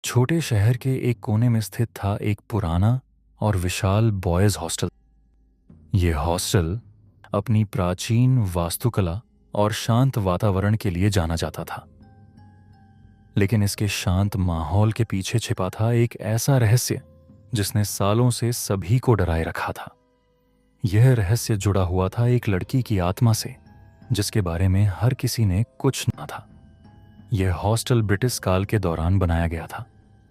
छोटे शहर के एक कोने में स्थित था एक पुराना और विशाल बॉयज हॉस्टल। ये हॉस्टल अपनी प्राचीन वास्तुकला और शांत वातावरण के लिए जाना जाता था। लेकिन इसके शांत माहौल के पीछे छिपा था एक ऐसा रहस्य जिसने सालों से सभी को डराए रखा था। यह रहस्य जुड़ा हुआ था एक लड़की की आत्मा से, जिसके बारे में हर किसी ने कुछ ना था। यह हॉस्टल ब्रिटिश काल के दौरान बनाया गया था।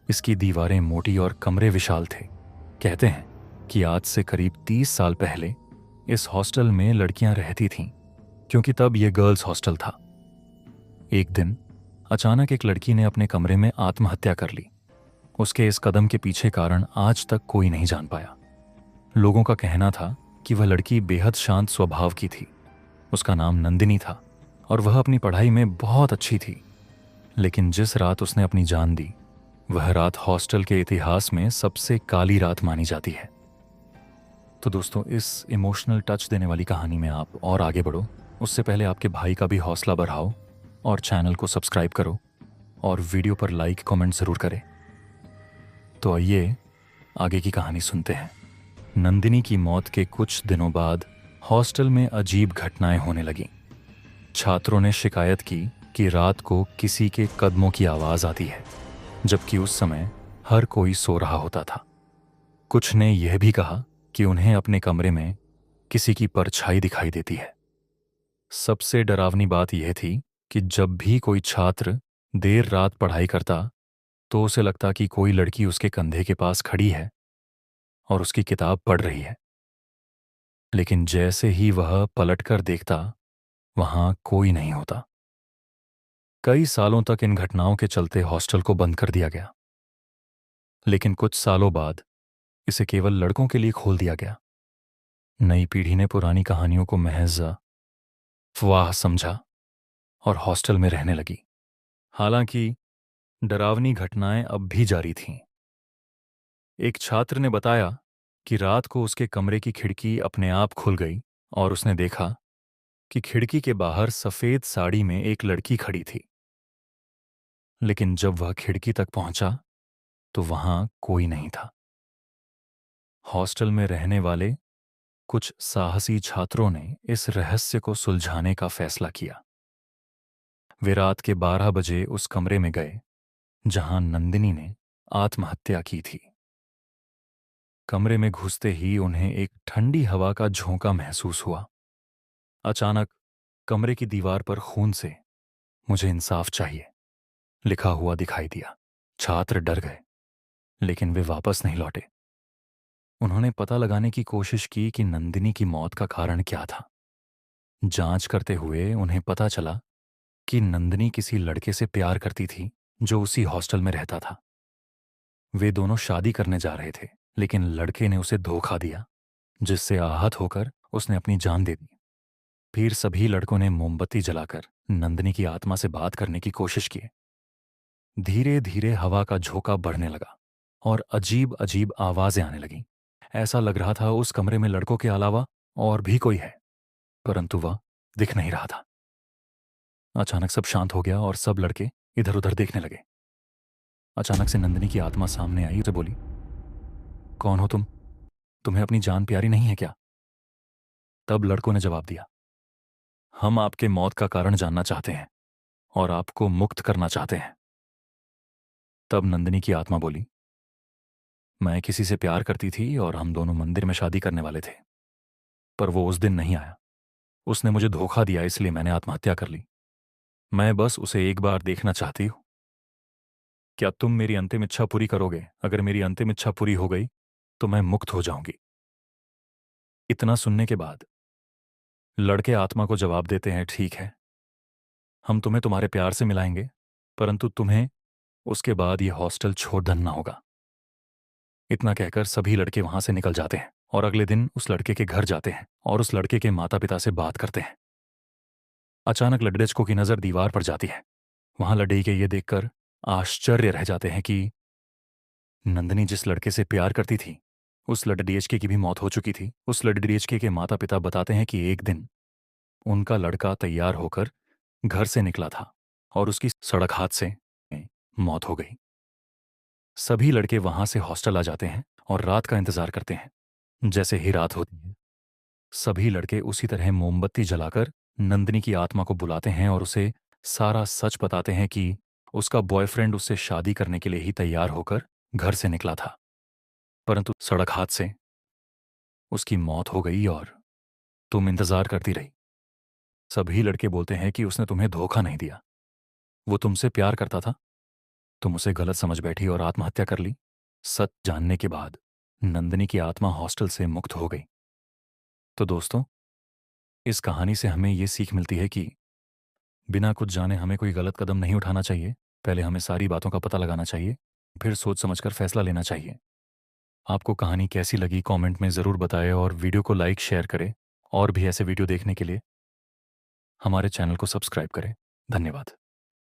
इसकी दीवारें मोटी और कमरे विशाल थे। कहते हैं कि आज से करीब 30 साल पहले इस हॉस्टल में लड़कियां रहती थीं, क्योंकि तब यह गर्ल्स हॉस्टल था। एक दिन अचानक एक लड़की ने अपने कमरे में आत्महत्या कर ली। उसके इस कदम के पीछे कारण आज तक कोई नहीं जान पाया। लोगों का कहना था कि वह लड़की बेहद शांत स्वभाव की थी। उसका नाम नंदिनी था और वह अपनी पढ़ाई में बहुत अच्छी थी। लेकिन जिस रात उसने अपनी जान दी, वह रात हॉस्टल के इतिहास में सबसे काली रात मानी जाती है। तो दोस्तों, इस इमोशनल टच देने वाली कहानी में आप और आगे बढ़ो, उससे पहले आपके भाई का भी हौसला बढ़ाओ और चैनल को सब्सक्राइब करो और वीडियो पर लाइक कमेंट ज़रूर करें। तो आइए आगे की कहानी सुनते हैं। नंदिनी की मौत के कुछ दिनों बाद हॉस्टल में अजीब घटनाएं होने लगीं। छात्रों ने शिकायत की कि रात को किसी के कदमों की आवाज़ आती है, जबकि उस समय हर कोई सो रहा होता था। कुछ ने यह भी कहा कि उन्हें अपने कमरे में किसी की परछाई दिखाई देती है। सबसे डरावनी बात यह थी कि जब भी कोई छात्र देर रात पढ़ाई करता, तो उसे लगता कि कोई लड़की उसके कंधे के पास खड़ी है और उसकी किताब पढ़ रही है। लेकिन जैसे ही वह पलटकर देखता, वहां कोई नहीं होता। कई सालों तक इन घटनाओं के चलते हॉस्टल को बंद कर दिया गया। लेकिन कुछ सालों बाद इसे केवल लड़कों के लिए खोल दिया गया। नई पीढ़ी ने पुरानी कहानियों को महज अफवाह समझा और हॉस्टल में रहने लगी। हालांकि डरावनी घटनाएं अब भी जारी थीं। एक छात्र ने बताया कि रात को उसके कमरे की खिड़की अपने आप खुल गई और उसने देखा कि खिड़की के बाहर सफेद साड़ी में एक लड़की खड़ी थी। लेकिन जब वह खिड़की तक पहुंचा, तो वहां कोई नहीं था। हॉस्टल में रहने वाले कुछ साहसी छात्रों ने इस रहस्य को सुलझाने का फैसला किया। वे रात के 12 बजे उस कमरे में गए जहां नंदिनी ने आत्महत्या की थी। कमरे में घुसते ही उन्हें एक ठंडी हवा का झोंका महसूस हुआ। अचानक कमरे की दीवार पर खून से "मुझे इंसाफ चाहिए" लिखा हुआ दिखाई दिया। छात्र डर गए, लेकिन वे वापस नहीं लौटे। उन्होंने पता लगाने की कोशिश की कि नंदिनी की मौत का कारण क्या था। जांच करते हुए उन्हें पता चला कि नंदिनी किसी लड़के से प्यार करती थी जो उसी हॉस्टल में रहता था। वे दोनों शादी करने जा रहे थे, लेकिन लड़के ने उसे धोखा दिया, जिससे आहत होकर उसने अपनी जान दे दी। फिर सभी लड़कों ने मोमबत्ती जलाकर नंदिनी की आत्मा से बात करने की कोशिश की। धीरे धीरे हवा का झोंका बढ़ने लगा और अजीब अजीब आवाजें आने लगीं। ऐसा लग रहा था उस कमरे में लड़कों के अलावा और भी कोई है, परंतु वह दिख नहीं रहा था। अचानक सब शांत हो गया और सब लड़के इधर उधर देखने लगे। अचानक से नंदिनी की आत्मा सामने आई, उसे बोली, "कौन हो तुम? तुम्हें अपनी जान प्यारी नहीं है क्या?" तब लड़कों ने जवाब दिया, "हम आपके मौत का कारण जानना चाहते हैं और आपको मुक्त करना चाहते हैं।" तब नंदिनी की आत्मा बोली, "मैं किसी से प्यार करती थी और हम दोनों मंदिर में शादी करने वाले थे, पर वो उस दिन नहीं आया। उसने मुझे धोखा दिया, इसलिए मैंने आत्महत्या कर ली। मैं बस उसे एक बार देखना चाहती हूँ। क्या तुम मेरी अंतिम इच्छा पूरी करोगे? अगर मेरी अंतिम इच्छा पूरी हो गई तो मैं मुक्त हो जाऊंगी।" इतना सुनने के बाद लड़के आत्मा को जवाब देते हैं, "ठीक है, हम तुम्हें तुम्हारे प्यार से मिलाएंगे, परंतु तुम्हें उसके बाद यह हॉस्टल छोड़ देना होगा।" इतना कहकर सभी लड़के वहां से निकल जाते हैं और अगले दिन उस लड़के के घर जाते हैं और उस लड़के के माता पिता से बात करते हैं। अचानक लड्डेचको की नजर दीवार पर जाती है। वहां लड्डई के ये देखकर आश्चर्य रह जाते हैं कि नंदिनी जिस लड़के से प्यार करती थी, उस लड्डेचके की भी मौत हो चुकी थी। उस लड्डेचके के माता पिता बताते हैं कि एक दिन उनका लड़का तैयार होकर घर से निकला था और उसकी सड़क हादसे में मौत हो गई। सभी लड़के वहां से हॉस्टल आ जाते हैं और रात का इंतजार करते हैं। जैसे ही रात होती है, सभी लड़के उसी तरह मोमबत्ती जलाकर नंदिनी की आत्मा को बुलाते हैं और उसे सारा सच बताते हैं कि उसका बॉयफ्रेंड उससे शादी करने के लिए ही तैयार होकर घर से निकला था, परंतु सड़क हादसे उसकी मौत हो गई और तुम इंतजार करती रही। सभी लड़के बोलते हैं कि उसने तुम्हें धोखा नहीं दिया, वो तुमसे प्यार करता था। तुम उसे गलत समझ बैठी और आत्महत्या कर ली। सच जानने के बाद नंदिनी की आत्मा हॉस्टल से मुक्त हो गई। तो दोस्तों, इस कहानी से हमें ये सीख मिलती है कि बिना कुछ जाने हमें कोई गलत कदम नहीं उठाना चाहिए। पहले हमें सारी बातों का पता लगाना चाहिए, फिर सोच समझकर फैसला लेना चाहिए। आपको कहानी कैसी लगी कमेंट में ज़रूर बताएं और वीडियो को लाइक शेयर करें। और भी ऐसे वीडियो देखने के लिए हमारे चैनल को सब्सक्राइब करें। धन्यवाद।